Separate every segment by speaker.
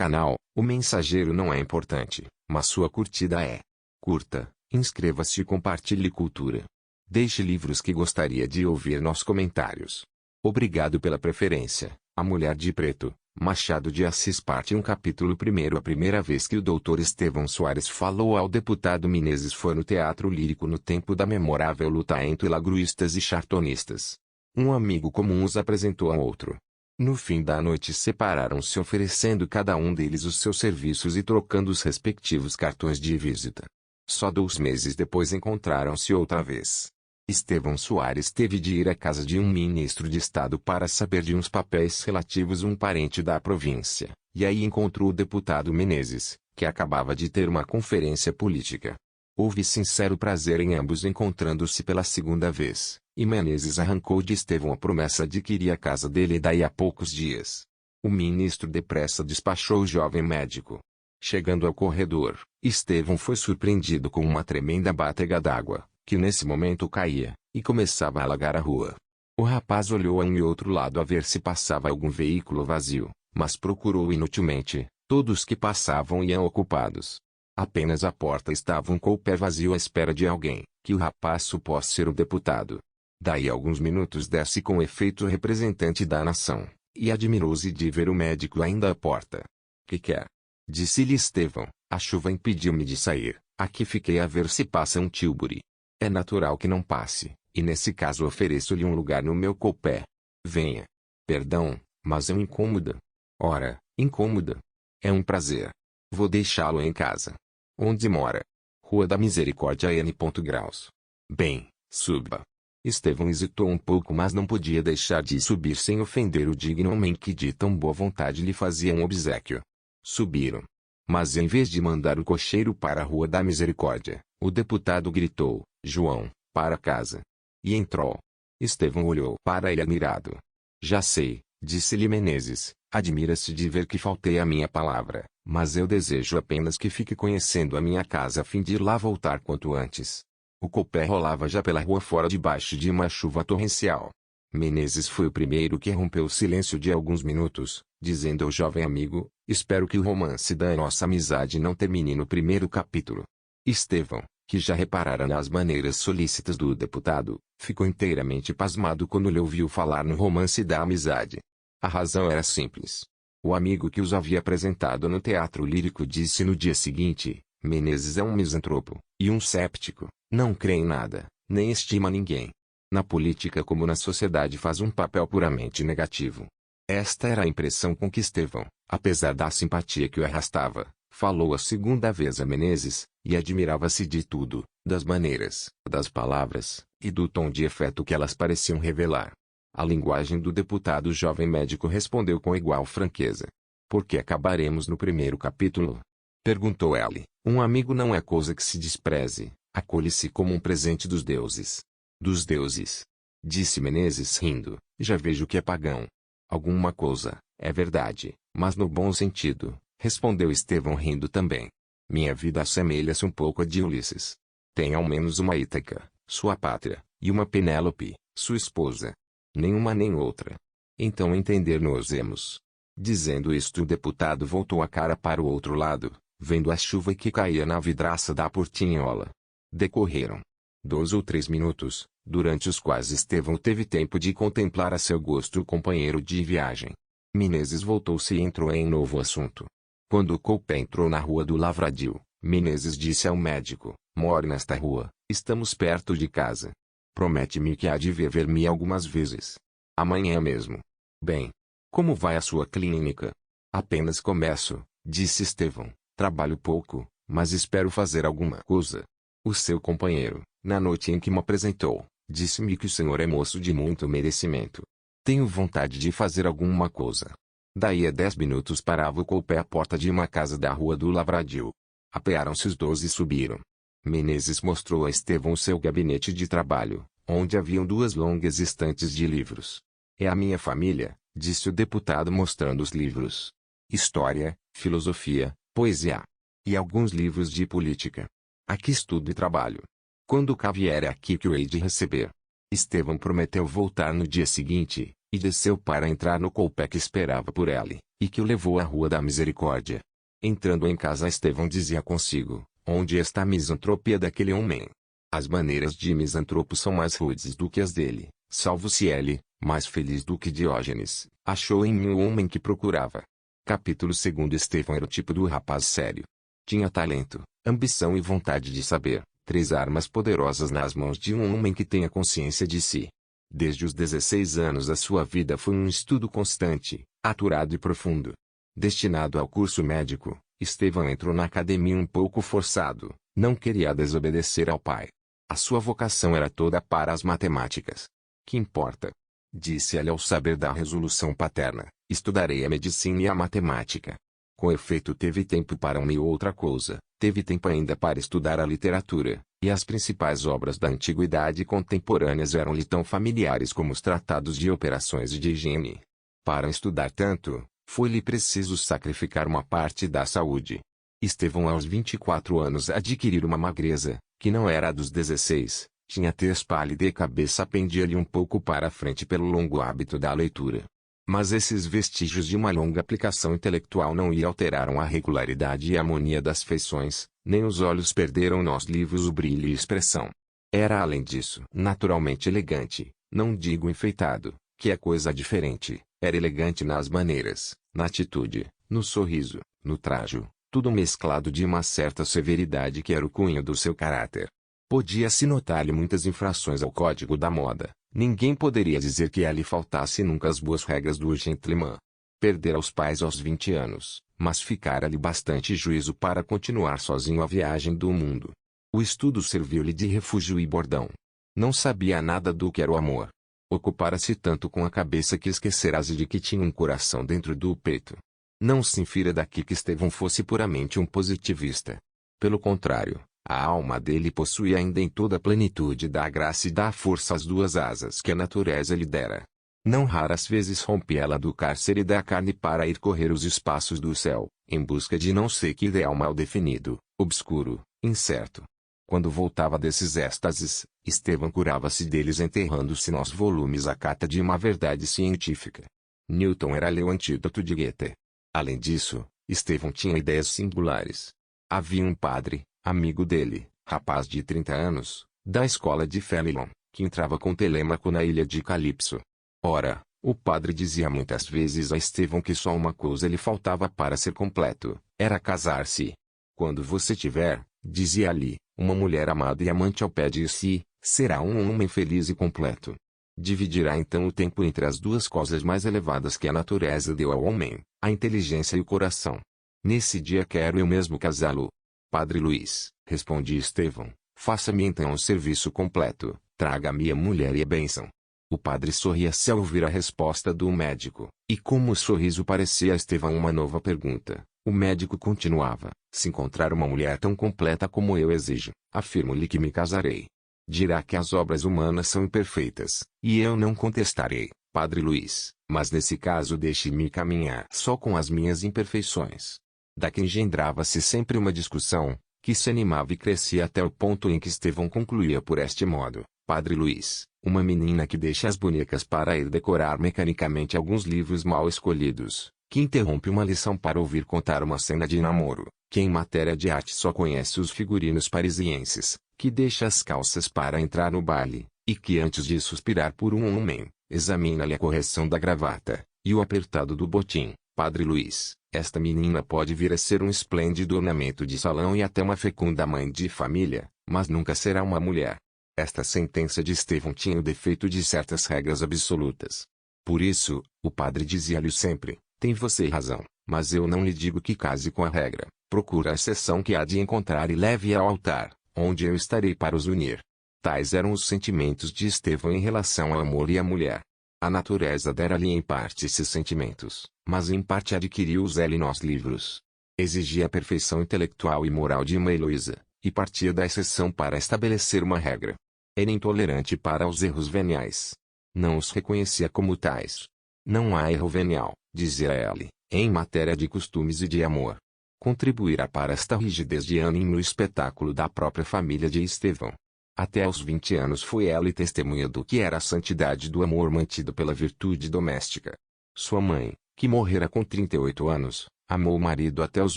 Speaker 1: canal. O mensageiro não é importante, mas sua curtida é. Curta, inscreva-se e compartilhe cultura. Deixe livros que gostaria de ouvir nos comentários. Obrigado pela preferência. A Mulher de Preto, Machado de Assis parte 1 capítulo 1. A primeira vez que o Dr. Estevão Soares falou ao deputado Menezes foi no Teatro Lírico no tempo da memorável luta entre lagruístas e chartonistas. Um amigo comum os apresentou a outro. No fim da noite separaram-se oferecendo cada um deles os seus serviços e trocando os respectivos cartões de visita. Só 2 meses depois encontraram-se outra vez. Estevão Soares teve de ir à casa de um ministro de Estado para saber de uns papéis relativos a um parente da província, e aí encontrou o deputado Menezes, que acabava de ter uma conferência política. Houve sincero prazer em ambos encontrando-se pela segunda vez, e Menezes arrancou de Estevão a promessa de que iria à casa dele daí a poucos dias. O ministro depressa despachou o jovem médico. Chegando ao corredor, Estevão foi surpreendido com uma tremenda batega d'água, que nesse momento caía, e começava a alagar a rua. O rapaz olhou a um e outro lado a ver se passava algum veículo vazio, mas procurou inutilmente, todos que passavam iam ocupados. Apenas a porta estava com o pé vazio à espera de alguém, que o rapaz supôs ser o deputado. Daí a alguns minutos desce com efeito o representante da nação, e admirou-se de ver o médico ainda à porta. Que quer? Disse-lhe Estevão, a chuva impediu-me de sair, aqui fiquei a ver se passa um tilbury. É natural que não passe, e nesse caso ofereço-lhe um lugar no meu coupé. Venha. Perdão, mas é um incômoda. Ora, incômoda. É um prazer. Vou deixá-lo em casa. Onde mora? Rua da Misericórdia N. Graus. Bem, suba. Estevão hesitou um pouco, mas não podia deixar de subir sem ofender o digno homem que de tão boa vontade lhe fazia um obséquio. Subiram. Mas em vez de mandar o cocheiro para a Rua da Misericórdia, o deputado gritou: João, para casa. E entrou. Estevão olhou para ele admirado. Já sei, disse-lhe Menezes, admira-se de ver que faltei à minha palavra, mas eu desejo apenas que fique conhecendo a minha casa a fim de ir lá voltar quanto antes. O coupé rolava já pela rua fora debaixo de uma chuva torrencial. Menezes foi o primeiro que rompeu o silêncio de alguns minutos, dizendo ao jovem amigo: espero que o romance da nossa amizade não termine no primeiro capítulo. Estevão, que já reparara nas maneiras solícitas do deputado, ficou inteiramente pasmado quando lhe ouviu falar no romance da amizade. A razão era simples. O amigo que os havia apresentado no Teatro Lírico disse no dia seguinte: Menezes é um misantropo, e um séptico, não crê em nada, nem estima ninguém. Na política como na sociedade faz um papel puramente negativo. Esta era a impressão com que Estevão, apesar da simpatia que o arrastava, falou a segunda vez a Menezes, e admirava-se de tudo, das maneiras, das palavras, e do tom de efeto que elas pareciam revelar. A linguagem do deputado jovem médico respondeu com igual franqueza. Por que acabaremos no primeiro capítulo? Perguntou ele. Um amigo não é coisa que se despreze, acolhe-se como um presente dos deuses. Dos deuses? Disse Menezes rindo, já vejo que é pagão. Alguma coisa, é verdade, mas no bom sentido, respondeu Estevão rindo também. Minha vida assemelha-se um pouco a de Ulisses. Tem ao menos uma Ítaca, sua pátria, e uma Penélope, sua esposa. Nenhuma nem outra. Então entender-nos-emos. Dizendo isto, o deputado voltou a cara para o outro lado, vendo a chuva que caía na vidraça da portinhola. Decorreram 2 ou 3 minutos, durante os quais Estevão teve tempo de contemplar a seu gosto o companheiro de viagem. Menezes voltou-se e entrou em novo assunto. Quando o coupé entrou na Rua do Lavradio, Menezes disse ao médico: moro nesta rua, estamos perto de casa. Promete-me que há de ver-me algumas vezes. Amanhã mesmo. Bem. Como vai a sua clínica? Apenas começo, disse Estevão. Trabalho pouco, mas espero fazer alguma coisa. O seu companheiro, na noite em que me apresentou, disse-me que o senhor é moço de muito merecimento. Tenho vontade de fazer alguma coisa. Daí a 10 minutos parava o coupé à porta de uma casa da Rua do Lavradio. Apearam-se os 2 e subiram. Menezes mostrou a Estevão o seu gabinete de trabalho, onde haviam 2 longas estantes de livros. É a minha família, disse o deputado mostrando os livros. História, filosofia, poesia. E alguns livros de política. Aqui estudo e trabalho. Quando cá vier é aqui que o hei de receber. Estevão prometeu voltar no dia seguinte, E desceu para entrar no coupé que esperava por ele, e que o levou à Rua da Misericórdia. Entrando em casa, Estevão dizia consigo: onde está a misantropia daquele homem? As maneiras de misantropo são mais rudes do que as dele, salvo se ele, mais feliz do que Diógenes, achou em mim o homem que procurava. Capítulo 2. Estevão era o tipo do rapaz sério. Tinha talento, ambição e vontade de saber, 3 armas poderosas nas mãos de um homem que tenha consciência de si. Desde os 16 anos a sua vida foi um estudo constante, aturado e profundo. Destinado ao curso médico, Estevão entrou na academia um pouco forçado, não queria desobedecer ao pai. A sua vocação era toda para as matemáticas. Que importa? Disse-lhe ao saber da resolução paterna: estudarei a medicina e a matemática. Com efeito, teve tempo para uma e outra coisa, teve tempo ainda para estudar a literatura, e as principais obras da antiguidade contemporâneas eram-lhe tão familiares como os tratados de operações e de higiene. Para estudar tanto, foi-lhe preciso sacrificar uma parte da saúde. Estevão aos 24 anos adquiriu uma magreza, que não era a dos 16, tinha tez pálida e a cabeça pendia-lhe um pouco para a frente pelo longo hábito da leitura. Mas esses vestígios de uma longa aplicação intelectual não lhe alteraram a regularidade e a harmonia das feições, nem os olhos perderam nos livros o brilho e expressão. Era além disso naturalmente elegante, não digo enfeitado, que é coisa diferente, era elegante nas maneiras, na atitude, no sorriso, no trajo, tudo mesclado de uma certa severidade que era o cunho do seu caráter. Podia-se notar-lhe muitas infrações ao código da moda. Ninguém poderia dizer que a lhe faltasse nunca as boas regras do gentleman. Perdera os pais aos 20 anos, mas ficara-lhe bastante juízo para continuar sozinho a viagem do mundo. O estudo serviu-lhe de refúgio e bordão. Não sabia nada do que era o amor. Ocupara-se tanto com a cabeça que esquecerás de que tinha um coração dentro do peito. Não se infira daqui que Estevão fosse puramente um positivista. Pelo contrário, a alma dele possuía ainda em toda a plenitude da graça e da força as 2 asas que a natureza lhe dera. Não raras vezes rompia-ela do cárcere da carne para ir correr os espaços do céu, em busca de não sei que ideal mal definido, obscuro, incerto. Quando voltava desses êxtases, Estevão curava-se deles enterrando-se nos volumes a cata de uma verdade científica. Newton era-lhe o antídoto de Goethe. Além disso, Estevão tinha ideias singulares. Havia um padre, amigo dele, rapaz de 30 anos, da escola de Félilon, que entrava com Telêmaco na ilha de Calipso. Ora, o padre dizia muitas vezes a Estevão que só uma coisa lhe faltava para ser completo, era casar-se. Quando você tiver, dizia-lhe, uma mulher amada e amante ao pé de si, será um homem feliz e completo. Dividirá então o tempo entre as 2 coisas mais elevadas que a natureza deu ao homem, a inteligência e o coração. Nesse dia quero eu mesmo casá-lo. Padre Luiz, respondia Estevão, faça-me então um serviço completo, traga-me a mulher e a bênção. O padre sorria-se ao ouvir a resposta do médico, e como o sorriso parecia a Estevão uma nova pergunta, o médico continuava: se encontrar uma mulher tão completa como eu exijo, afirmo-lhe que me casarei. Dirá que as obras humanas são imperfeitas, e eu não contestarei, Padre Luiz, mas nesse caso deixe-me caminhar só com as minhas imperfeições. Daqui engendrava-se sempre uma discussão, que se animava e crescia até o ponto em que Estevão concluía por este modo: Padre Luiz, uma menina que deixa as bonecas para ir decorar mecanicamente alguns livros mal escolhidos, que interrompe uma lição para ouvir contar uma cena de namoro, que em matéria de arte só conhece os figurinos parisienses, que deixa as calças para entrar no baile, e que antes de suspirar por um homem, examina-lhe a correção da gravata, e o apertado do botim. Padre Luiz, esta menina pode vir a ser um esplêndido ornamento de salão e até uma fecunda mãe de família, mas nunca será uma mulher. Esta sentença de Estevão tinha o defeito de certas regras absolutas. Por isso, o padre dizia-lhe sempre: tem você razão, mas eu não lhe digo que case com a regra, procura a exceção que há de encontrar e leve-a ao altar, onde eu estarei para os unir. Tais eram os sentimentos de Estevão em relação ao amor e à mulher. A natureza dera-lhe em parte esses sentimentos, mas em parte adquiriu-os ele nos livros. Exigia a perfeição intelectual e moral de uma Heloísa, e partia da exceção para estabelecer uma regra. Era intolerante para os erros veniais. Não os reconhecia como tais. Não há erro venial, dizia ele, em matéria de costumes e de amor. Contribuirá para esta rigidez de ânimo o espetáculo da própria família de Estevão. Até aos 20 anos foi ela testemunha do que era a santidade do amor mantido pela virtude doméstica. Sua mãe, que morrera com 38 anos, amou o marido até os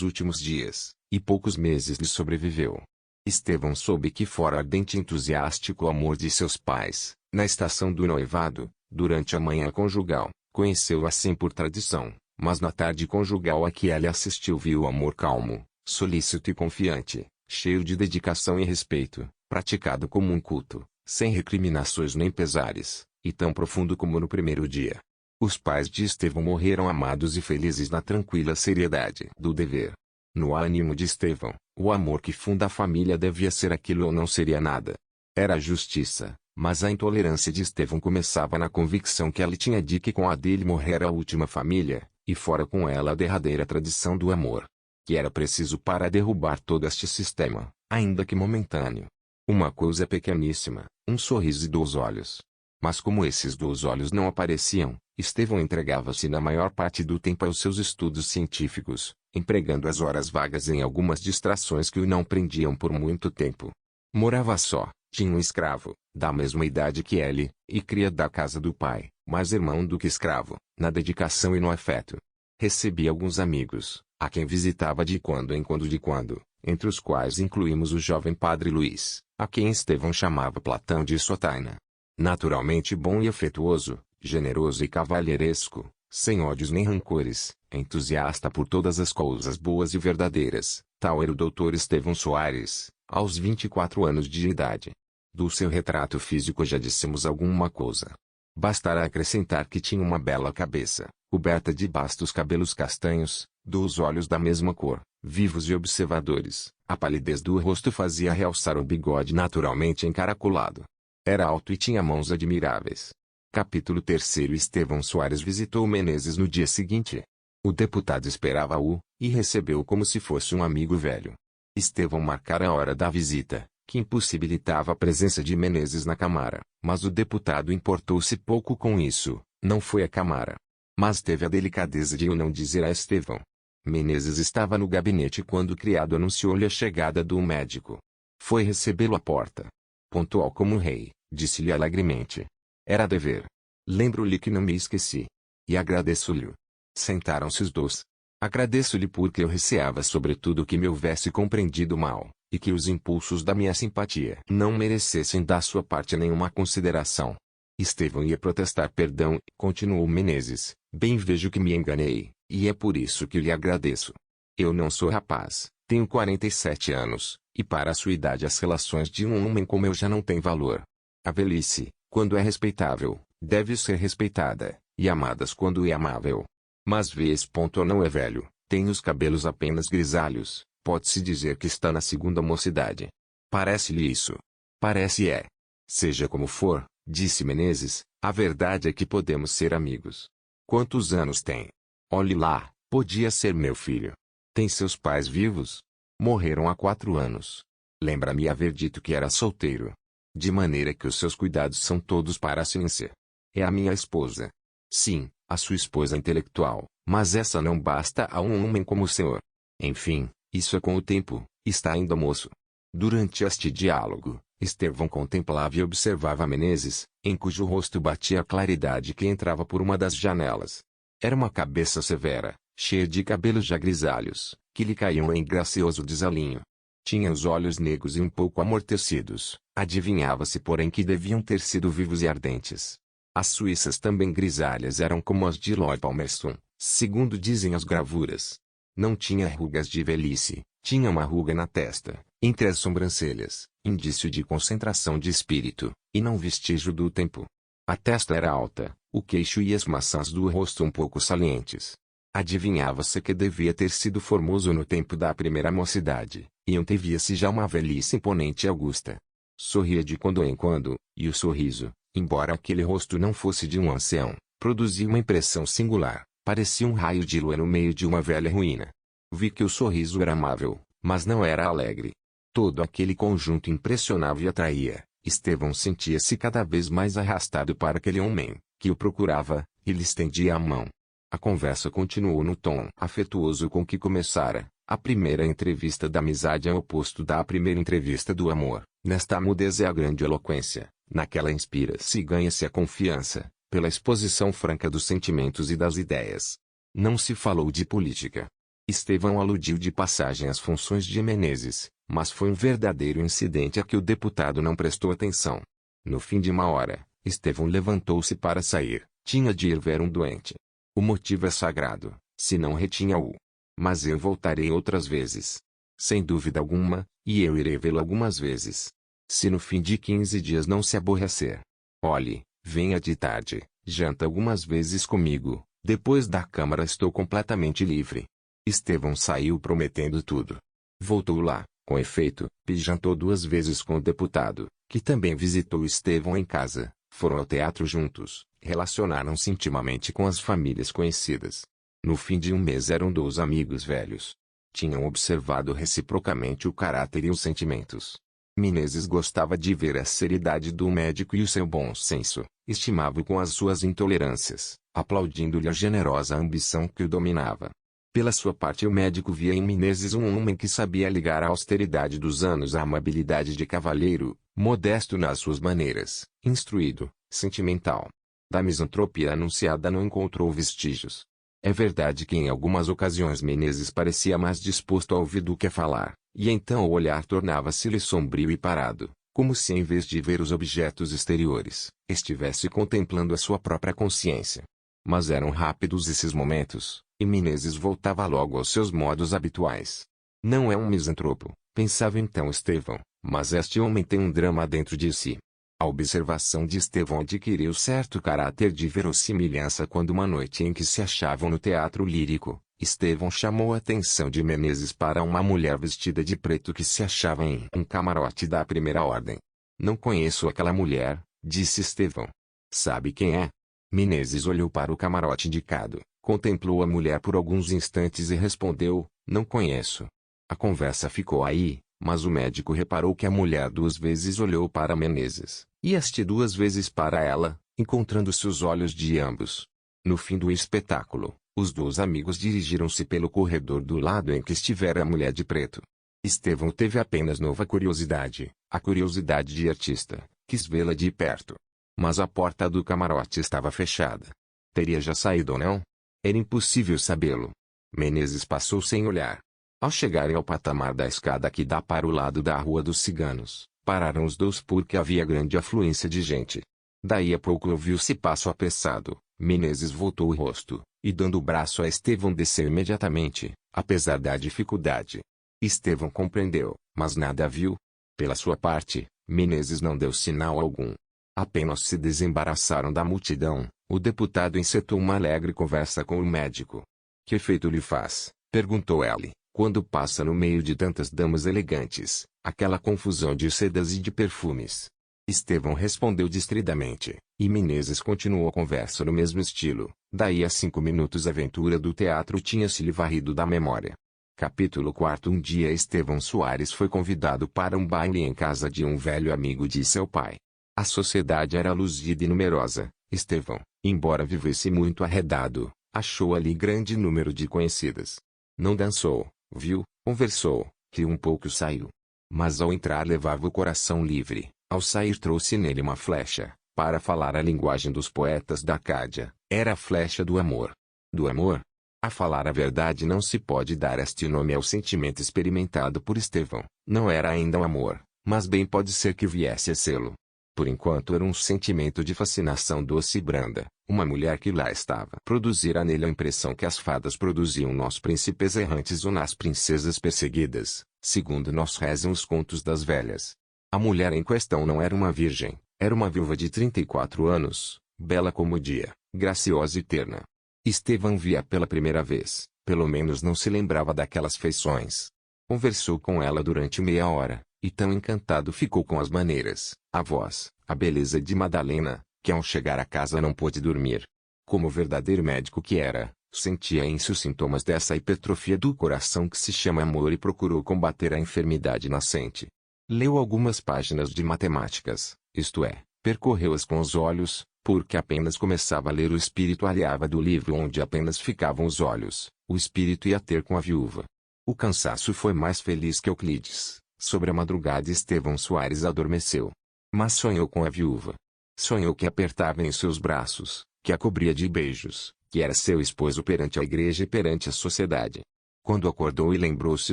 Speaker 1: últimos dias, e poucos meses lhe sobreviveu. Estevão soube que fora ardente e entusiástico o amor de seus pais, na estação do noivado, durante a manhã conjugal, conheceu-o assim por tradição, mas na tarde conjugal a que ela assistiu viu o amor calmo, solícito e confiante, cheio de dedicação e respeito, praticado como um culto, sem recriminações nem pesares, e tão profundo como no primeiro dia. Os pais de Estevão morreram amados e felizes na tranquila seriedade do dever. No ânimo de Estevão, o amor que funda a família devia ser aquilo ou não seria nada. Era a justiça, mas a intolerância de Estevão começava na convicção que ela tinha de que com a dele morrera a última família, e fora com ela a derradeira tradição do amor. Que era preciso para derrubar todo este sistema, ainda que momentâneo. Uma coisa pequeníssima, um sorriso e 2 olhos. Mas como esses 2 olhos não apareciam, Estevão entregava-se na maior parte do tempo aos seus estudos científicos, empregando as horas vagas em algumas distrações que o não prendiam por muito tempo. Morava só, tinha um escravo, da mesma idade que ele, e cria da casa do pai, mais irmão do que escravo, na dedicação e no afeto. Recebia alguns amigos, a quem visitava de quando em quando, entre os quais incluímos o jovem padre Luís, a quem Estevão chamava Platão de Sotaina. Naturalmente bom e afetuoso, generoso e cavalheiresco, sem ódios nem rancores, entusiasta por todas as coisas boas e verdadeiras, tal era o doutor Estevão Soares, aos 24 anos de idade. Do seu retrato físico já dissemos alguma coisa. Bastará acrescentar que tinha uma bela cabeça, coberta de bastos cabelos castanhos, 2 olhos da mesma cor, vivos e observadores. A palidez do rosto fazia realçar o bigode naturalmente encaracolado. Era alto e tinha mãos admiráveis. Capítulo 3. Estevão Soares visitou Menezes no dia seguinte. O deputado esperava-o, e recebeu-o como se fosse um amigo velho. Estevão marcara a hora da visita, que impossibilitava a presença de Menezes na Câmara, mas o deputado importou-se pouco com isso, não foi à Câmara. Mas teve a delicadeza de o não dizer a Estevão. Menezes estava no gabinete quando o criado anunciou-lhe a chegada do médico. Foi recebê-lo à porta. Pontual como um rei, disse-lhe alegremente. Era dever. Lembro-lhe que não me esqueci. E agradeço-lhe. Sentaram-se os 2. Agradeço-lhe porque eu receava sobretudo que me houvesse compreendido mal, e que os impulsos da minha simpatia não merecessem da sua parte nenhuma consideração. Estevão ia protestar perdão, continuou Menezes, bem vejo que me enganei, e é por isso que lhe agradeço. Eu não sou rapaz, tenho 47 anos, e para a sua idade as relações de um homem como eu já não têm valor. A velhice, quando é respeitável, deve ser respeitada, e amadas quando é amável. Mas vês, não é velho, tem os cabelos apenas grisalhos, pode-se dizer que está na segunda mocidade. Parece-lhe isso? Parece é. Seja como for, disse Menezes, a verdade é que podemos ser amigos. Quantos anos tem? Olhe lá, podia ser meu filho. Tem seus pais vivos? Morreram há 4 anos. Lembra-me haver dito que era solteiro. De maneira que os seus cuidados são todos para a ciência. É a minha esposa. Sim, a sua esposa intelectual, mas essa não basta a um homem como o senhor. Enfim, isso é com o tempo, está ainda moço. Durante este diálogo, Estevão contemplava e observava Menezes, em cujo rosto batia a claridade que entrava por uma das janelas. Era uma cabeça severa, cheia de cabelos já grisalhos, que lhe caíam em gracioso desalinho. Tinha os olhos negros e um pouco amortecidos, adivinhava-se porém que deviam ter sido vivos e ardentes. As suíças também grisalhas eram como as de Lord Palmerston, segundo dizem as gravuras. Não tinha rugas de velhice, tinha uma ruga na testa, entre as sobrancelhas, indício de concentração de espírito, e não vestígio do tempo. A testa era alta, o queixo e as maçãs do rosto um pouco salientes. Adivinhava-se que devia ter sido formoso no tempo da primeira mocidade, e antevia-se já uma velhice imponente e augusta. Sorria de quando em quando, e o sorriso, embora aquele rosto não fosse de um ancião, produzia uma impressão singular, parecia um raio de lua no meio de uma velha ruína. Vi que o sorriso era amável, mas não era alegre. Todo aquele conjunto impressionava e atraía. Estevão sentia-se cada vez mais arrastado para aquele homem, que o procurava, e lhe estendia a mão. A conversa continuou no tom afetuoso com que começara. A primeira entrevista da amizade é o oposto da primeira entrevista do amor, Nesta mudez é a grande eloquência, naquela inspira-se e ganha-se a confiança, pela exposição franca dos sentimentos e das ideias. Não se falou de política. Estevão aludiu de passagem às funções de Menezes, mas foi um verdadeiro incidente a que o deputado não prestou atenção. No fim de uma hora, Estevão levantou-se para sair, tinha de ir ver um doente. O motivo é sagrado, se não retinha-o. Mas eu voltarei outras vezes. Sem dúvida alguma, e eu irei vê-lo algumas vezes. Se no fim de 15 dias não se aborrecer. Olhe, venha de tarde, janta algumas vezes comigo, depois da Câmara estou completamente livre. Estevão saiu prometendo tudo. Voltou lá, com efeito, e jantou 2 vezes com o deputado, que também visitou Estevão em casa, foram ao teatro juntos, relacionaram-se intimamente com as famílias conhecidas. No fim de um mês eram 2 amigos velhos. Tinham observado reciprocamente o caráter e os sentimentos. Menezes gostava de ver a seriedade do médico e o seu bom senso, estimava-o com as suas intolerâncias, aplaudindo-lhe a generosa ambição que o dominava. Pela sua parte o médico via em Menezes um homem que sabia ligar a austeridade dos anos à amabilidade de cavalheiro, modesto nas suas maneiras, instruído, sentimental. Da misantropia anunciada não encontrou vestígios. É verdade que em algumas ocasiões Menezes parecia mais disposto a ouvir do que a falar, e então o olhar tornava-se-lhe sombrio e parado, como se em vez de ver os objetos exteriores, estivesse contemplando a sua própria consciência. Mas eram rápidos esses momentos, e Menezes voltava logo aos seus modos habituais. Não é um misantropo, pensava então Estevão, mas este homem tem um drama dentro de si. A observação de Estevão adquiriu certo caráter de verossimilhança quando uma noite em que se achavam no teatro lírico, Estevão chamou a atenção de Menezes para uma mulher vestida de preto que se achava em um camarote da primeira ordem. Não conheço aquela mulher, disse Estevão. Sabe quem é? Menezes olhou para o camarote indicado, contemplou a mulher por alguns instantes e respondeu, não conheço. A conversa ficou aí. Mas o médico reparou que a mulher 2 vezes olhou para Menezes, e este 2 vezes para ela, encontrando-se os olhos de ambos. No fim do espetáculo, os 2 amigos dirigiram-se pelo corredor do lado em que estivera a mulher de preto. Estevão teve apenas nova curiosidade, a curiosidade de artista, quis vê-la de perto. Mas a porta do camarote estava fechada. Teria já saído ou não? Era impossível sabê-lo. Menezes passou sem olhar. Ao chegarem ao patamar da escada que dá para o lado da Rua dos Ciganos, pararam os 2 porque havia grande afluência de gente. Daí a pouco ouviu-se passo apressado, Menezes voltou o rosto, e dando o braço a Estevão desceu imediatamente, apesar da dificuldade. Estevão compreendeu, mas nada viu. Pela sua parte, Menezes não deu sinal algum. Apenas se desembaraçaram da multidão, o deputado encetou uma alegre conversa com o médico. Que efeito lhe faz? Perguntou ele. Quando passa no meio de tantas damas elegantes, aquela confusão de sedas e de perfumes. Estevão respondeu distridamente, e Menezes continuou a conversa no mesmo estilo. Daí a 5 minutos a aventura do teatro tinha-se-lhe varrido da memória. Capítulo 4. Um dia Estevão Soares foi convidado para um baile em casa de um velho amigo de seu pai. A sociedade era luzida e numerosa. Estevão, embora vivesse muito arredado, achou ali grande número de conhecidas. Não dançou. Viu, conversou, riu um pouco e saiu. Mas ao entrar levava o coração livre, ao sair trouxe nele uma flecha, para falar a linguagem dos poetas da Arcádia, era a flecha do amor. Do amor? A falar a verdade não se pode dar este nome ao sentimento experimentado por Estevão, não era ainda um amor, mas bem pode ser que viesse a sê-lo. Por enquanto era um sentimento de fascinação doce e branda, uma mulher que lá estava produzira nele a impressão que as fadas produziam nos príncipes errantes ou nas princesas perseguidas, segundo nos rezam os contos das velhas. A mulher em questão não era uma virgem, era uma viúva de 34 anos, bela como o dia, graciosa e terna. Estevão via pela primeira vez, pelo menos não se lembrava daquelas feições. Conversou com ela durante meia hora, e tão encantado ficou com as maneiras, a voz, a beleza de Madalena, que ao chegar a casa não pôde dormir. Como verdadeiro médico que era, sentia em si os sintomas dessa hipertrofia do coração que se chama amor e procurou combater a enfermidade nascente. Leu algumas páginas de matemáticas, isto é, percorreu-as com os olhos, porque apenas começava a ler o espírito aliava do livro onde apenas ficavam os olhos, o espírito ia ter com a viúva. O cansaço foi mais feliz que Euclides, Sobre a madrugada Estevão Soares adormeceu. Mas sonhou com a viúva. Sonhou que apertava em seus braços, que a cobria de beijos, que era seu esposo perante a igreja e perante a sociedade. Quando acordou e lembrou-se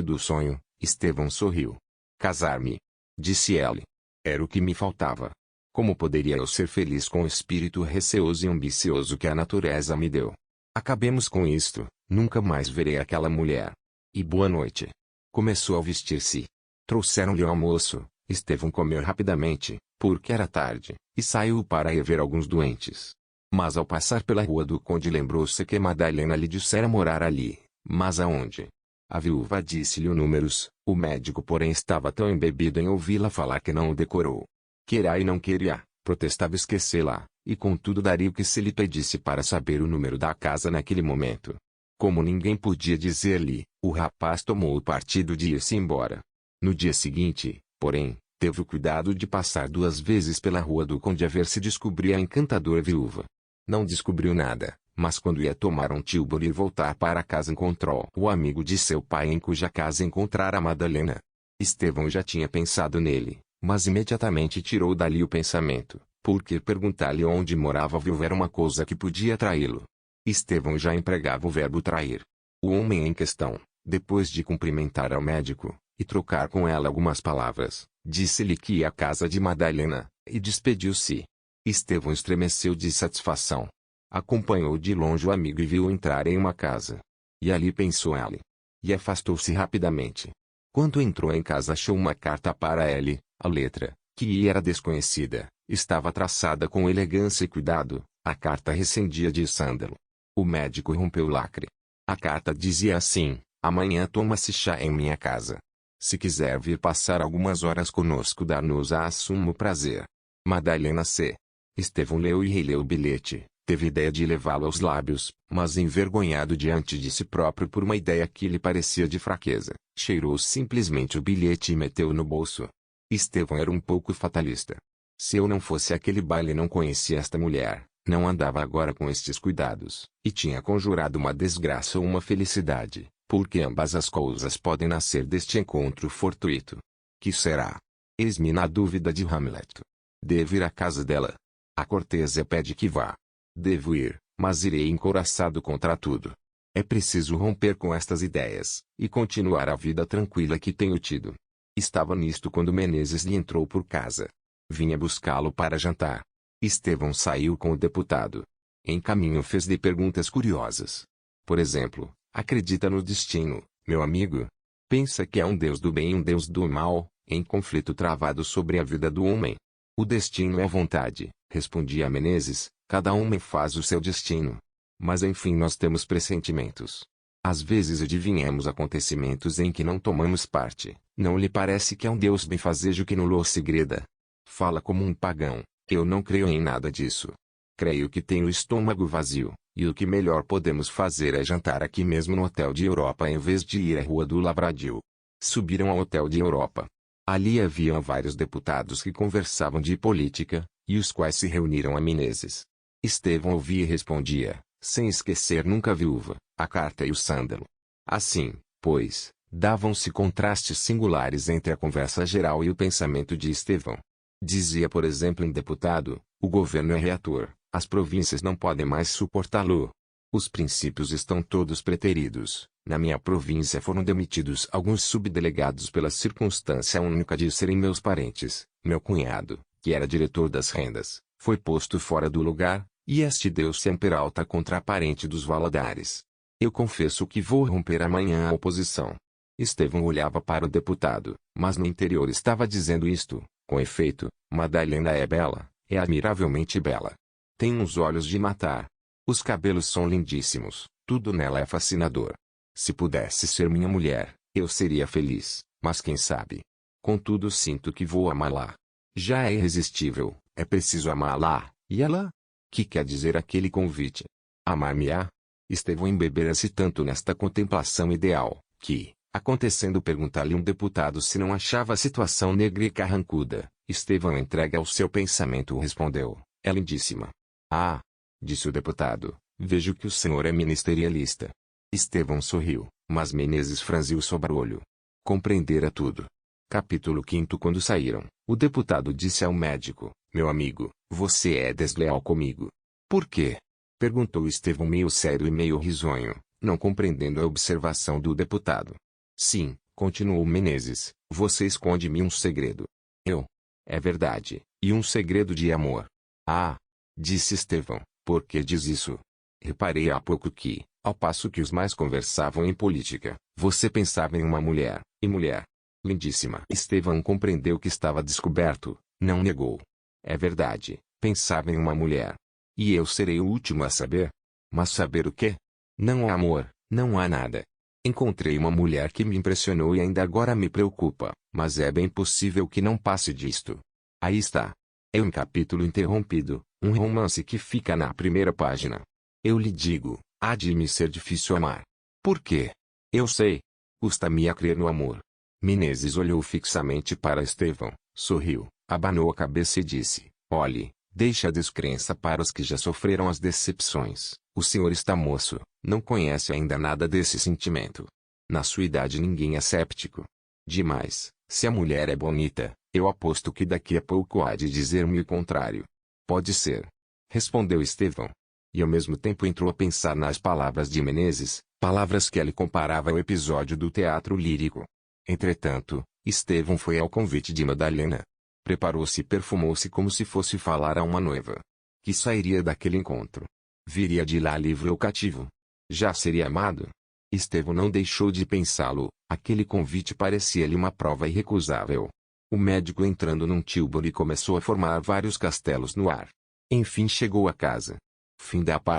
Speaker 1: do sonho, Estevão sorriu. Casar-me, disse ele. Era o que me faltava. Como poderia eu ser feliz com o espírito receoso e ambicioso que a natureza me deu? Acabemos com isto, nunca mais verei aquela mulher. E boa noite. Começou a vestir-se. Trouxeram-lhe o almoço. Estevão comeu rapidamente, porque era tarde, e saiu para ir ver alguns doentes. Mas ao passar pela rua do Conde lembrou-se que Madalena lhe dissera morar ali. Mas aonde? A viúva disse-lhe os números, o médico porém estava tão embebido em ouvi-la falar que não o decorou. Queria e não queria, protestava esquecê-la, e contudo daria o que se lhe pedisse para saber o número da casa naquele momento. Como ninguém podia dizer-lhe, o rapaz tomou o partido de ir-se embora. No dia seguinte, porém, teve o cuidado de passar 2 vezes pela rua do Conde a ver se descobria a encantadora viúva. Não descobriu nada, mas quando ia tomar um tílburi e voltar para casa encontrou o amigo de seu pai em cuja casa encontrara Madalena. Estevão já tinha pensado nele, mas imediatamente tirou dali o pensamento, porque perguntar-lhe onde morava a viúva era uma coisa que podia traí-lo. Estevão já empregava o verbo trair. O homem em questão, depois de cumprimentar ao médico, e trocar com ela algumas palavras, disse-lhe que ia à casa de Madalena, e despediu-se. Estevão estremeceu de satisfação. Acompanhou de longe o amigo e viu entrar em uma casa. E ali pensou ele. E afastou-se rapidamente. Quando entrou em casa achou uma carta para ele, a letra, que lhe era desconhecida, estava traçada com elegância e cuidado, a carta recendia de sândalo. O médico rompeu o lacre. A carta dizia assim: amanhã toma-se chá em minha casa. Se quiser vir passar algumas horas conosco dar-nos-á sumo prazer. Madalena C. Estevão leu e releu o bilhete, teve ideia de levá-lo aos lábios, mas envergonhado diante de si próprio por uma ideia que lhe parecia de fraqueza, cheirou simplesmente o bilhete e meteu-o no bolso. Estevão era um pouco fatalista. Se eu não fosse àquele baile e não conhecia esta mulher, não andava agora com estes cuidados, e tinha conjurado uma desgraça ou uma felicidade, porque ambas as coisas podem nascer deste encontro fortuito. Que será? Eis-me na dúvida de Hamlet. Devo ir à casa dela. A cortêsia pede que vá. Devo ir, mas irei encouraçado contra tudo. É preciso romper com estas ideias, e continuar a vida tranquila que tenho tido. Estava nisto quando Menezes lhe entrou por casa. Vinha buscá-lo para jantar. Estevão saiu com o deputado. Em caminho fez-lhe perguntas curiosas. Por exemplo, acredita no destino, meu amigo? Pensa que há um Deus do bem e um Deus do mal, em conflito travado sobre a vida do homem? O destino é a vontade, respondia Menezes, cada homem faz o seu destino. Mas enfim nós temos pressentimentos. Às vezes adivinhamos acontecimentos em que não tomamos parte. Não lhe parece que há um Deus benfazejo que nulo segreda? Fala como um pagão. Eu não creio em nada disso. Creio que tenho o estômago vazio, e o que melhor podemos fazer é jantar aqui mesmo no Hotel de Europa em vez de ir à Rua do Lavradio. Subiram ao Hotel de Europa. Ali haviam vários deputados que conversavam de política, e os quais se reuniram a Menezes. Estevão ouvia e respondia, sem esquecer nunca a viúva, a carta e o sândalo. Assim, pois, davam-se contrastes singulares entre a conversa geral e o pensamento de Estevão. Dizia por exemplo um deputado, o governo é reator, as províncias não podem mais suportá-lo. Os princípios estão todos preteridos. Na minha província foram demitidos alguns subdelegados pela circunstância única de serem meus parentes. Meu cunhado, que era diretor das rendas, foi posto fora do lugar, e este deu-se em Peralta contra a parente dos Valadares. Eu confesso que vou romper amanhã a oposição. Estevão olhava para o deputado, mas no interior estava dizendo isto, com efeito, Madalena é bela, é admiravelmente bela. Tem uns olhos de matar. Os cabelos são lindíssimos, tudo nela é fascinador. Se pudesse ser minha mulher, eu seria feliz, mas quem sabe? Contudo sinto que vou amá-la. Já é irresistível, é preciso amá-la, e ela? Que quer dizer aquele convite? Amar-me-á? Estevão embebera-se tanto nesta contemplação ideal, que, acontecendo perguntar-lhe um deputado se não achava a situação negra e carrancuda, Estevão entregue ao seu pensamento respondeu, é lindíssima. Ah! Disse o deputado, vejo que o senhor é ministerialista. Estevão sorriu, mas Menezes franziu o sobrolho. Compreendera tudo. Capítulo 5. Quando saíram, o deputado disse ao médico: meu amigo, você é desleal comigo. Por quê? Perguntou Estevão meio sério e meio risonho, não compreendendo a observação do deputado. Sim, continuou Menezes, você esconde-me um segredo. Eu. É verdade, e um segredo de amor. Ah! Disse Estevão, por que diz isso? Reparei há pouco que, ao passo que os mais conversavam em política, você pensava em uma mulher, e mulher. Lindíssima. Estevão compreendeu que estava descoberto, não negou. É verdade, pensava em uma mulher. E eu serei o último a saber? Mas saber o quê? Não há amor, não há nada. Encontrei uma mulher que me impressionou e ainda agora me preocupa, mas é bem possível que não passe disto. Aí está. É um capítulo interrompido, um romance que fica na primeira página. Eu lhe digo, há de me ser difícil amar. Por quê? Eu sei. Custa-me a crer no amor. Menezes olhou fixamente para Estevão, sorriu, abanou a cabeça e disse: olhe, deixe a descrença para os que já sofreram as decepções. O senhor está moço, não conhece ainda nada desse sentimento. Na sua idade ninguém é séptico. Demais, se a mulher é bonita, eu aposto que daqui a pouco há de dizer-me o contrário. Pode ser. Respondeu Estevão. E ao mesmo tempo entrou a pensar nas palavras de Menezes, palavras que ele comparava ao episódio do teatro lírico. Entretanto, Estevão foi ao convite de Madalena. Preparou-se e perfumou-se como se fosse falar a uma noiva. Que sairia daquele encontro? Viria de lá livre ou cativo? Já seria amado? Estevão não deixou de pensá-lo, aquele convite parecia-lhe uma prova irrecusável. O médico entrando num Tilbury começou a formar vários castelos no ar. Enfim chegou a casa. Fim da parte.